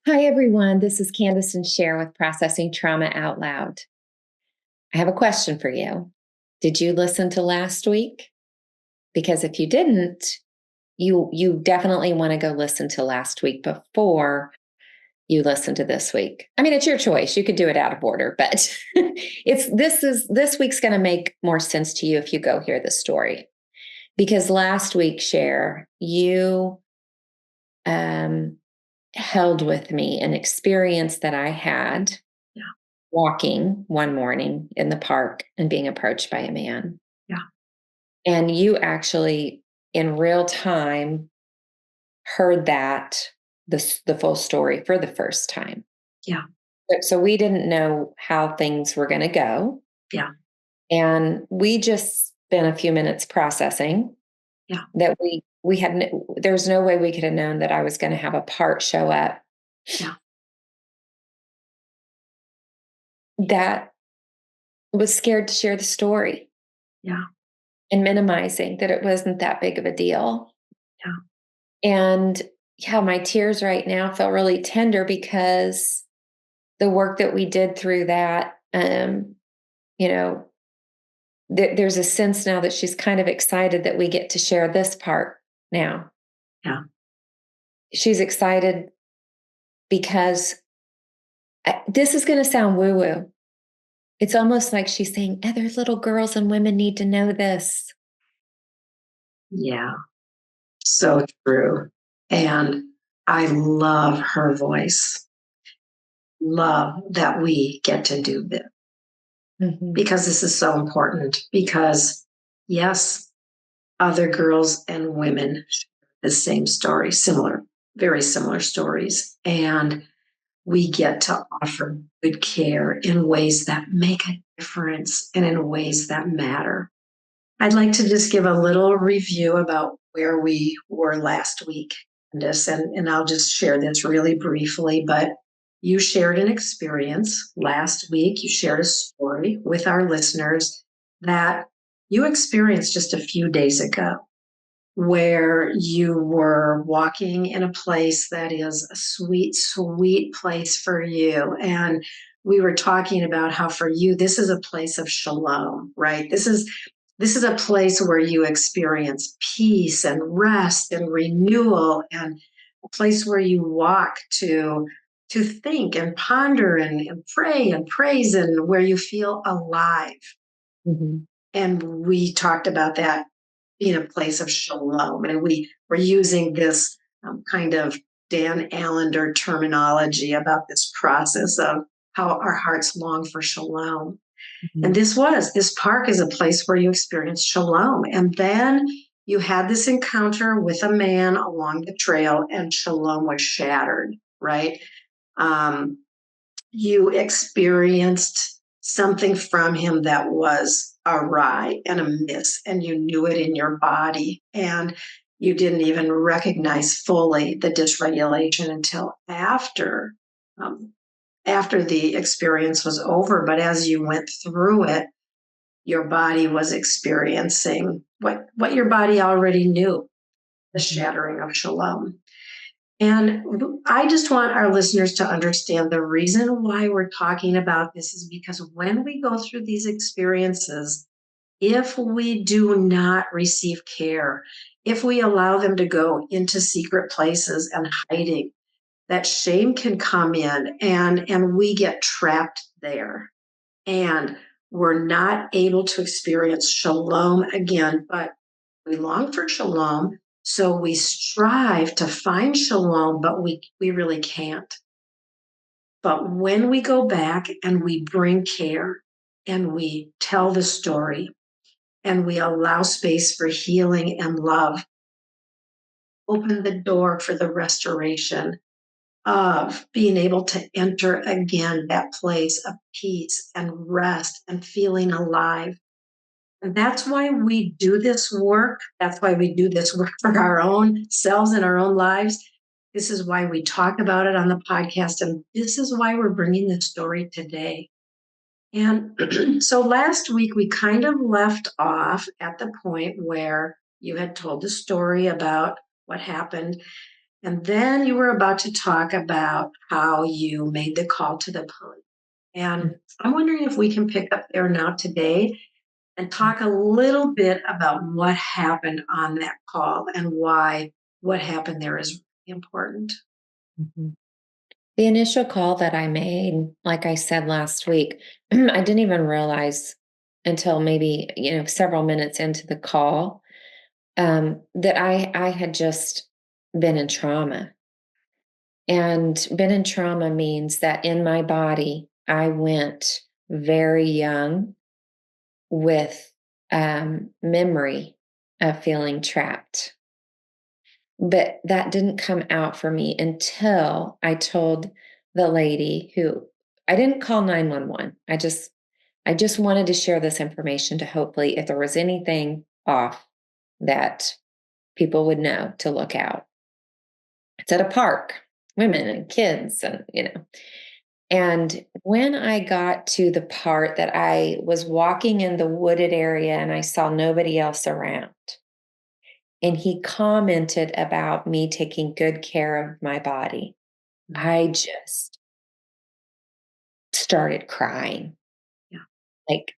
Hi, everyone. This is Kandace and Sher with Processing Trauma Out Loud. I have a question for you. Did you listen to last week? Because if you didn't, you definitely want to go listen to last week before you listen to this week. I mean, it's your choice. You could do it out of order, but this week's going to make more sense to you if you go hear the story. Because last week, Sher, you held with me an experience that I had Yeah. walking one morning in the park and being approached by a man. Yeah. And you actually, in real time, heard the full story for the first time. Yeah. So we didn't know how things were going to go. Yeah. And we just spent a few minutes processing Yeah. that we had, there's no way we could have known that I was going to have a part show up Yeah. that was scared to share the story Yeah. and minimizing that it wasn't that big of a deal. Yeah. And yeah, my tears right now feel really tender because the work that we did through that, you know, there's a sense now that she's kind of excited that we get to share this part now. Yeah. She's excited because this is going to sound woo woo. It's almost like she's saying, other little girls and women need to know this. Yeah. So true. And I love her voice. Love that we get to do this because this is so important. Because, yes, other girls and women share the same story, very similar stories. And we get to offer good care in ways that make a difference and in ways that matter. I'd like to just give a little review about where we were last week, Candace, and I'll just share this really briefly. But you shared an experience last week. You shared a story with our listeners that you experienced just a few days ago, where you were walking in a place that is a sweet, sweet place for you. And we were talking about how for you, this is a place of shalom, right? This is a place where you experience peace and rest and renewal, and a place where you walk to think and ponder and pray and praise, and where you feel alive. Mm-hmm. And we talked about that being a place of shalom. And we were using this kind of Dan Allender terminology about this process of how our hearts long for shalom. Mm-hmm. And this park is a place where you experience shalom. And then you had this encounter with a man along the trail, and shalom was shattered, right? Um, you experienced something from him that was awry and amiss, and you knew it in your body. And you didn't even recognize fully the dysregulation until um, after the experience was over. But as you went through it, your body was experiencing what your body already knew, the shattering of shalom. And I just want our listeners to understand the reason why we're talking about this is because when we go through these experiences, if we do not receive care, if we allow them to go into secret places and hiding, that shame can come in, and we get trapped there. And we're not able to experience shalom again, but we long for shalom. So we strive to find shalom, but we really can't. But when we go back and we bring care and we tell the story and we allow space for healing and love, open the door for the restoration of being able to enter again that place of peace and rest and feeling alive. And that's why we do this work. That's why we do this work for our own selves and our own lives. This is why we talk about it on the podcast. And this is why we're bringing this story today. And so last week, we kind of left off at the point where you had told the story about what happened. And then you were about to talk about how you made the call to the police. And I'm wondering if we can pick up there now today and talk a little bit about what happened on that call and why what happened there is really important. Mhm. The initial call that I made, like I said last week, I didn't even realize until maybe, several minutes into the call, that I had just been in trauma. And been in trauma means that in my body, I went very young with memory of feeling trapped. But that didn't come out for me until I told the lady who I didn't call 911. I just wanted to share this information to hopefully if there was anything off that people would know to look out. It's at a park, women and kids and. And when I got to the part that I was walking in the wooded area and I saw nobody else around, and he commented about me taking good care of my body, Mm. I just started crying, Yeah. like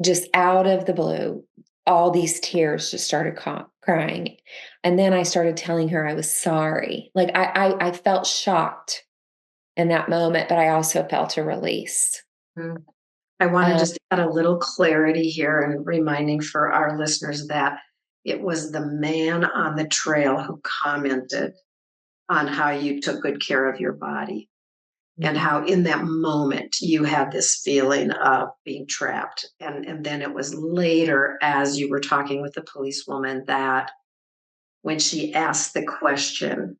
just out of the blue. All these tears just started crying. And then I started telling her I was sorry. Like I felt shocked in that moment, but I also felt a release. Mm. I want to Um, just add a little clarity here and reminding for our listeners that it was the man on the trail who commented on how you took good care of your body and mhm. how in that moment you had this feeling of being trapped. And then it was later, as you were talking with the policewoman, that when she asked the question,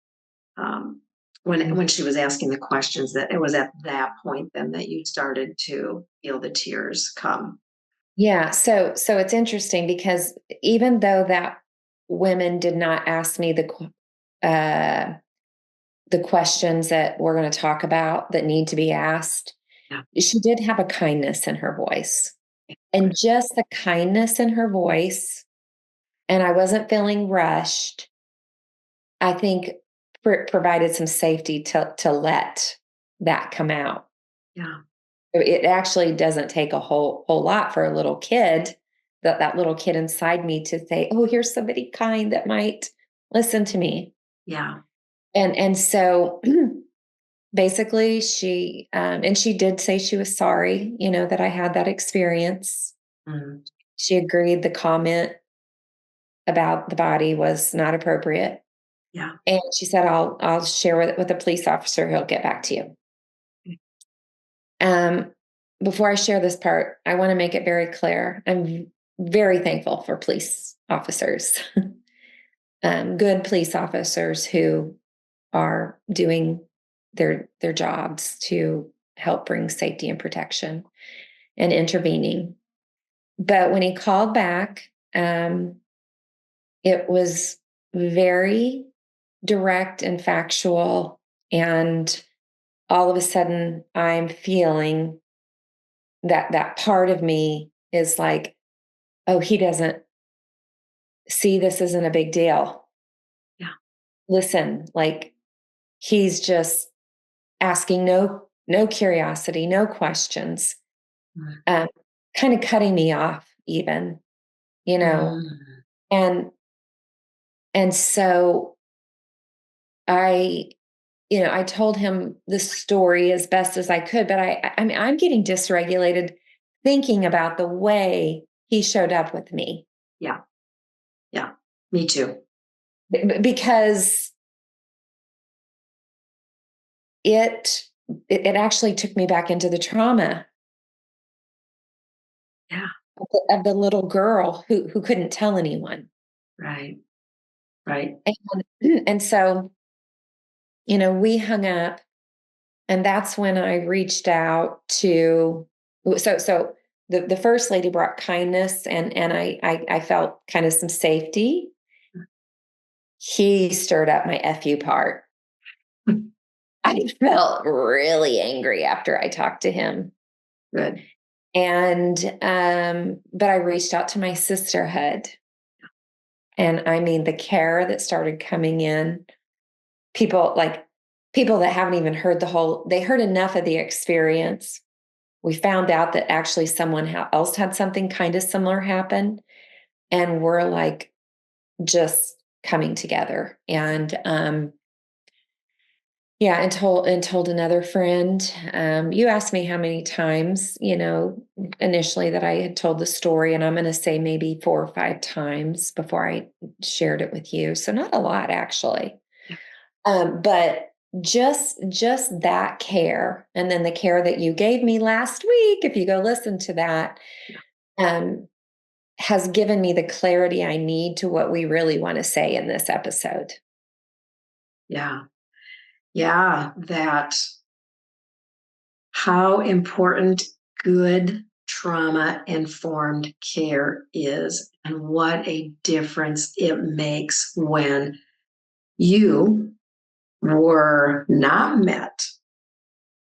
um, when she was asking the questions, that it was at that point then that you started to feel the tears come. Yeah, so it's interesting because even though that women did not ask me the questions that we're going to talk about that need to be asked, Yeah. she did have a kindness in her voice. And just the kindness in her voice, and I wasn't feeling rushed, I think provided some safety to let that come out. Yeah. It actually doesn't take a whole lot for a little kid, that little kid inside me to say, "Oh, here's somebody kind that might listen to me." Yeah. And so basically and she did say she was sorry, that I had that experience. Mm. She agreed the comment about the body was not appropriate. Yeah. And she said, I'll share with the police officer, he'll get back to you. Um, Before I share this part, I want to make it very clear. I'm very thankful for police officers, good police officers who are doing their jobs to help bring safety and protection and intervening. But when he called back, it was very direct and factual, and all of a sudden, I'm feeling that part of me is like, oh, he doesn't see this isn't a big deal. Yeah. Listen, like he's just asking no curiosity, no questions, Mm. um, kind of cutting me off, even, you know. Mm. And so I, I told him the story as best as I could, but I mean, I'm getting dysregulated thinking about the way he showed up with me. Yeah. Yeah. Me too. Because it it actually took me back into the trauma Yeah. of the little girl who couldn't tell anyone. Right. Right. And so, we hung up, and that's when I reached out to so the first lady brought kindness, and I felt kind of some safety. He stirred up my FU part. I felt really angry after I talked to him. Good. And but I reached out to my sisterhood. And I mean, the care that started coming in. people that haven't even heard they heard enough of the experience. We found out that actually someone else had something kind of similar happen. And we're like just coming together. And yeah, and told another friend. You asked me how many times, initially that I had told the story, and I'm going to say maybe 4 or 5 times before I shared it with you. So not a lot, actually. But just that care, and then the care that you gave me last week, if you go listen to that, um, has given me the clarity I need to what we really want to say in this episode. Yeah. Yeah. That how important good trauma informed care is, and what a difference it makes when you were not met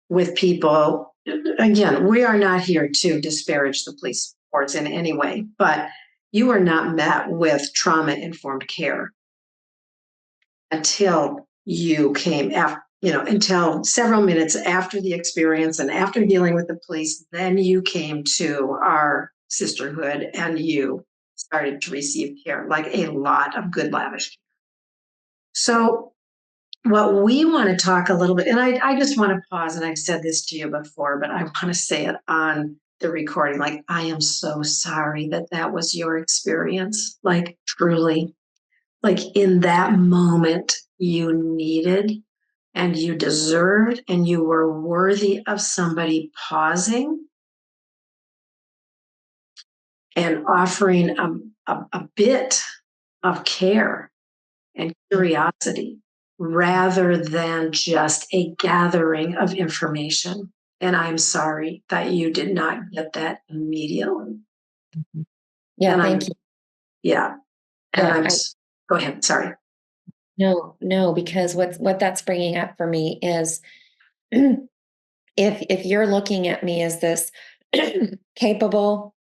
with people. Again, we are not here to disparage the police force in any way, but you were not met with trauma informed care until you came after, until several minutes after the experience and after dealing with the police. Then you came to our sisterhood and you started to receive care, like a lot of good, lavish care. So what we want to talk a little bit, and I just want to pause, and I've said this to you before, but I want to say it on the recording. Like, I am so sorry that that was your experience. Like, truly, like in that moment, you needed and you deserved and you were worthy of somebody pausing and offering a bit of care and curiosity rather than just a gathering of information. And I'm sorry that you did not get that immediately. Yeah, And thank you. yeah. And Yeah, go ahead. Sorry. no, because what that's bringing up for me is if you're looking at me as this capable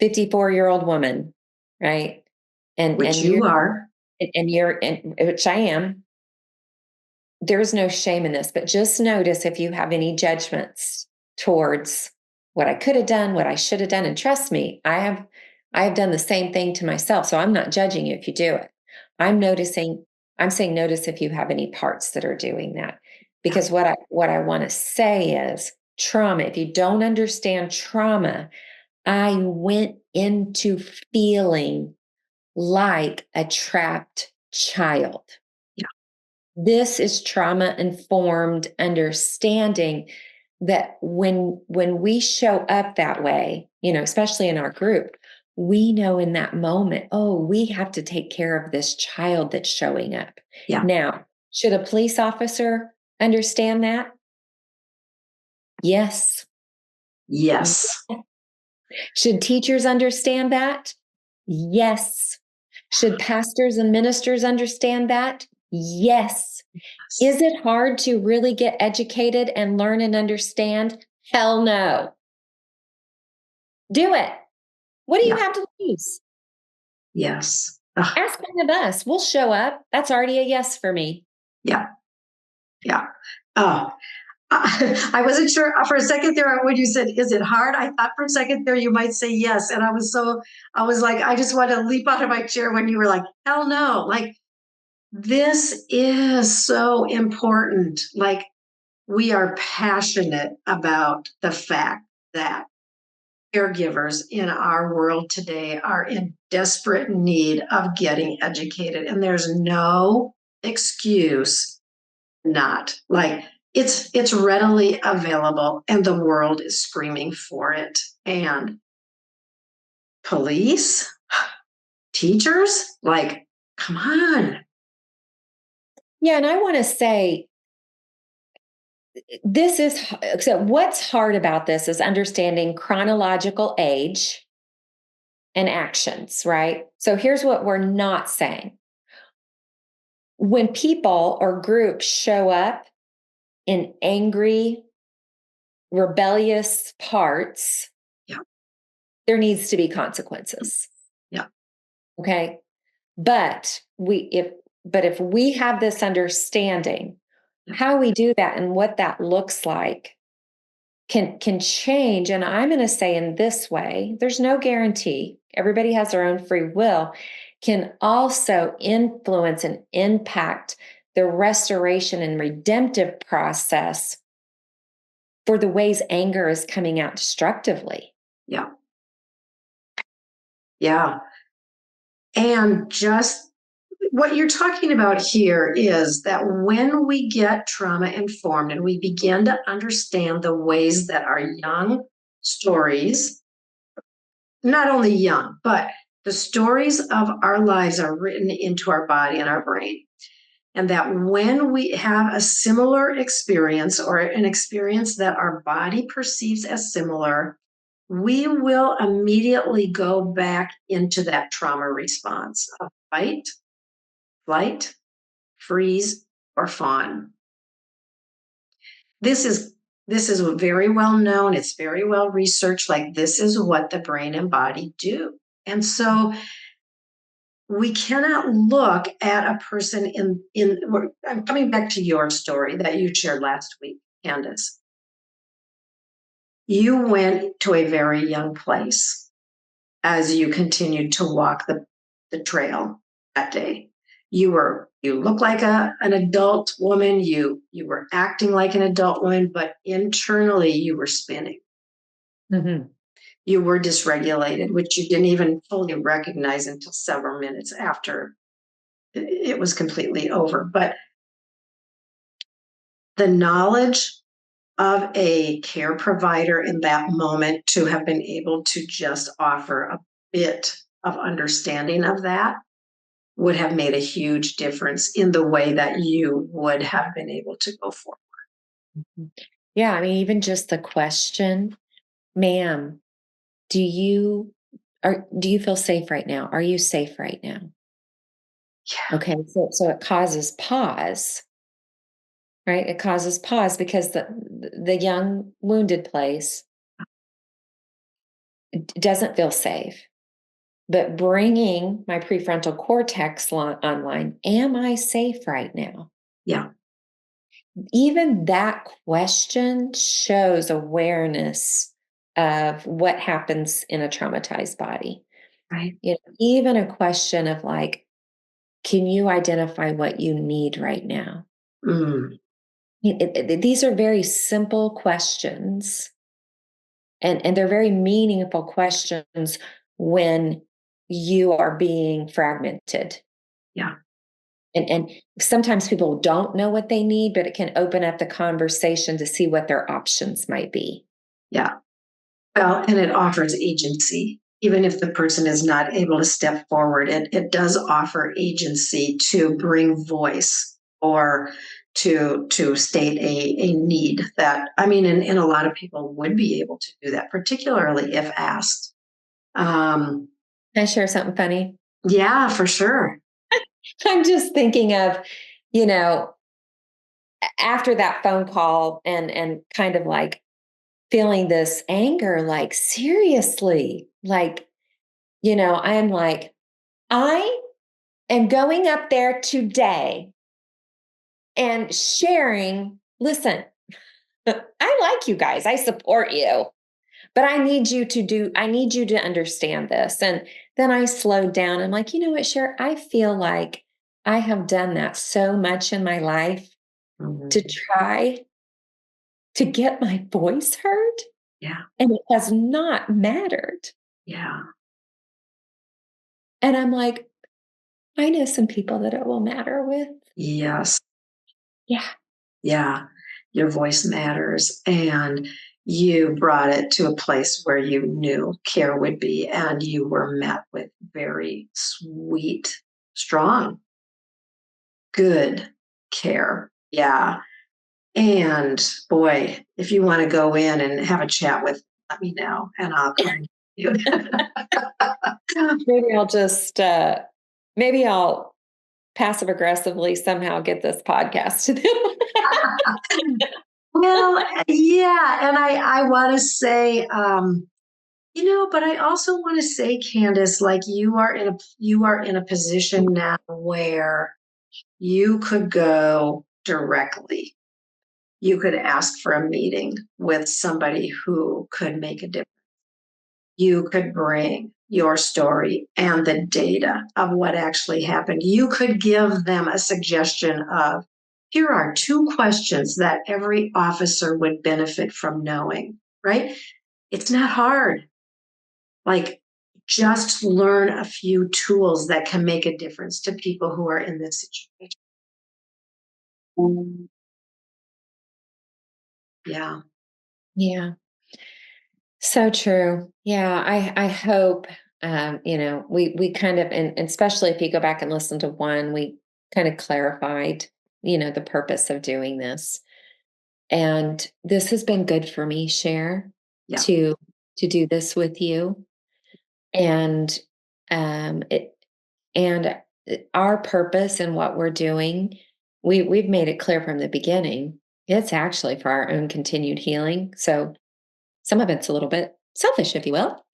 54-year-old woman, right? And Which and you're you are. and you're and which I am, there's no shame in this, but just notice if you have any judgments towards what I could have done, what I should have done. And trust me, I have done the same thing to myself. So I'm not judging you if you do it. I'm saying notice if you have any parts that are doing that. Because what I want to say is trauma. If you don't understand trauma, I went into feeling like a trapped child. This is trauma informed understanding that when we show up that way, especially in our group, we know in that moment, oh, we have to take care of this child that's showing up. Yeah. Now, should a police officer understand that? Yes. Yes. Should teachers understand that? Yes. Should pastors and ministers understand that? Yes. Is it hard to really get educated and learn and understand? Hell no. Do it. What do you have to lose? Yes. Ask one of us. We'll show up. That's already a yes for me. Yeah. Yeah. Oh, I wasn't sure for a second there when you said, is it hard? I thought for a second there you might say yes. And I was like, I just want to leap out of my chair when you were like, hell no. Like, this is so important. Like, we are passionate about the fact that caregivers in our world today are in desperate need of getting educated. And there's no excuse not. Like, it's readily available and the world is screaming for it. And police, teachers, like, come on. Yeah. And I want to say, so what's hard about this is understanding chronological age and actions, right? So here's what we're not saying. When people or groups show up in angry, rebellious parts, Yeah. there needs to be consequences. Yeah. Okay. But But if we have this understanding, how we do that and what that looks like can change. And I'm going to say in this way, there's no guarantee. Everybody has their own free will, can also influence and impact the restoration and redemptive process for the ways anger is coming out destructively. Yeah. Yeah. And just what you're talking about here is that when we get trauma informed and we begin to understand the ways that our young stories, not only young, but the stories of our lives are written into our body and our brain. And that when we have a similar experience or an experience that our body perceives as similar, we will immediately go back into that trauma response of fight, flight, freeze, or fawn. This is very well known. It's very well researched. Like, this is what the brain and body do. And so we cannot look at a person I'm coming back to your story that you shared last week, Kandace. You went to a very young place as you continued to walk the trail that day. You looked like an adult woman. You were acting like an adult woman, but internally you were spinning. Mm-hmm. You were dysregulated, which you didn't even fully recognize until several minutes after it was completely over. But the knowledge of a care provider in that moment to have been able to just offer a bit of understanding of that would have made a huge difference in the way that you would have been able to go forward. Yeah, I mean, even just the question, ma'am, do you feel safe right now? Are you safe right now? Yeah. Okay, so it causes pause, right? It causes pause because the young wounded place doesn't feel safe. But bringing my prefrontal cortex online, am I safe right now? Yeah. Even that question shows awareness of what happens in a traumatized body. Right. You know, even a question of like, can you identify what you need right now? Mm. These are very simple questions, and they're very meaningful questions when you are being fragmented. Yeah. And sometimes people don't know what they need, but it can open up the conversation to see what their options might be. Yeah. Well, and it offers agency. Even if the person is not able to step forward, it does offer agency to bring voice or to state a need that, I mean, and a lot of people would be able to do that, particularly if asked. Um, Can I share something funny? yeah, for sure. I'm just thinking of, you know, after that phone call and kind of like feeling this anger, like, seriously, like, I'm like, I am going up there today and sharing, listen, I like you guys, I support you, but I need you to understand this. And then I slowed down. I'm like, you know what, Cher, I feel like I have done that so much in my life to Mhm. try to get my voice heard. Yeah. And it has not mattered. Yeah. And I'm like, I know some people that it will matter with. Yes. Yeah. Yeah, your voice matters. And you brought it to a place where you knew care would be, and you were met with very sweet, strong, good care. Yeah. And boy, if you want to go in and have a chat with, let me know and I'll come. You. Maybe maybe I'll passive aggressively somehow get this podcast to them. Well, yeah, and I want to say, but I also want to say, Kandace, like you are in a position now where you could go directly. You could ask for a meeting with somebody who could make a difference. You could bring your story and the data of what actually happened. You could give them a suggestion of here are two questions that every officer would benefit from knowing, right? It's not hard. Like, just learn a few tools that can make a difference to people who are in this situation. Yeah. Yeah. So true. Yeah. I hope, we kind of, and especially if you go back and listen to one, we kind of clarified, the purpose of doing this. And this has been good for me, Cher, Yeah. to do this with you. And it and our purpose and what we're doing, we've made it clear from the beginning. It's actually for our own continued healing. So some of it's a little bit selfish, if you will.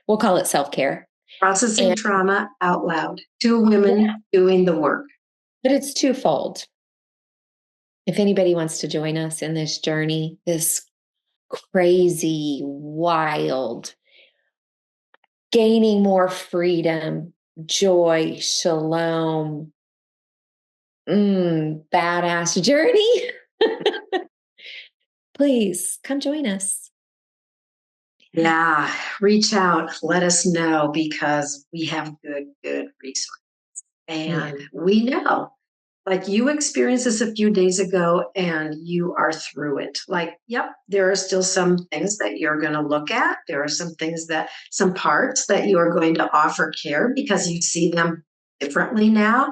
We'll call it self-care. Processing And trauma out loud. Two yeah, women doing the work. but it's twofold. If anybody wants to join us in this journey, this crazy, wild, gaining more freedom, joy, shalom, badass journey, please come join us. Yeah, reach out, let us know because we have good resources. Yeah. And we know, like you experienced this a few days ago and you are through it. Like, yep, there are still some things that you're going to look at. There are some parts that you are going to offer care because you see them differently now.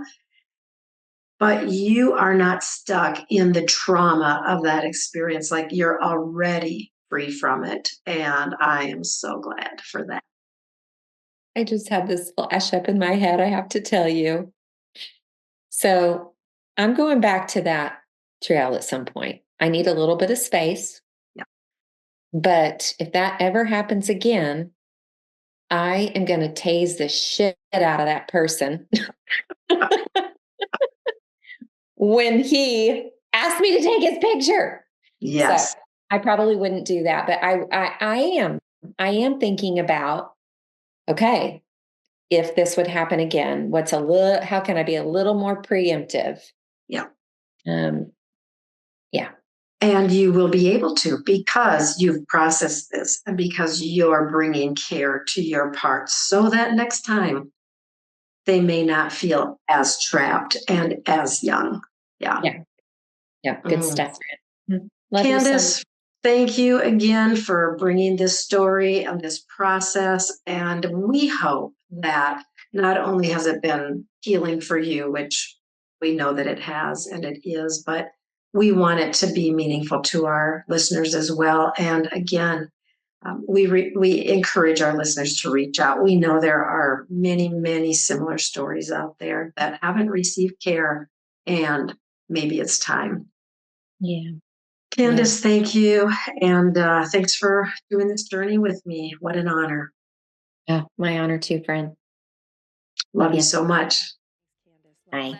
But you are not stuck in the trauma of that experience. Like you're already free from it. And I am so glad for that. I just had this flash up in my head, I have to tell you. So I'm going back to that trail at some point. I need a little bit of space, Yeah. but if that ever happens again, I am going to tase the shit out of that person when he asked me to take his picture. So Yes. I probably wouldn't do that, but I am thinking about, okay, if this would happen again, how can I be a little more preemptive? Yeah. Um, yeah, And you will be able to because you've processed this and because you're bringing care to your parts so that next time they may not feel as trapped and as young. Yeah. yeah, yeah. Good Mm. stuff. Love you so much. Kandace, thank you again for bringing this story and this process. And we hope that not only has it been healing for you, which we know that it has and it is, but we want it to be meaningful to our listeners as well. And again, we encourage our listeners to reach out. We know there are many similar stories out there that haven't received care, and maybe it's time. Yeah, yeah. Kandace, thank you. And thanks for doing this journey with me. What an honor. Oh, my honor too, friend. Love Love you you. so much. Bye.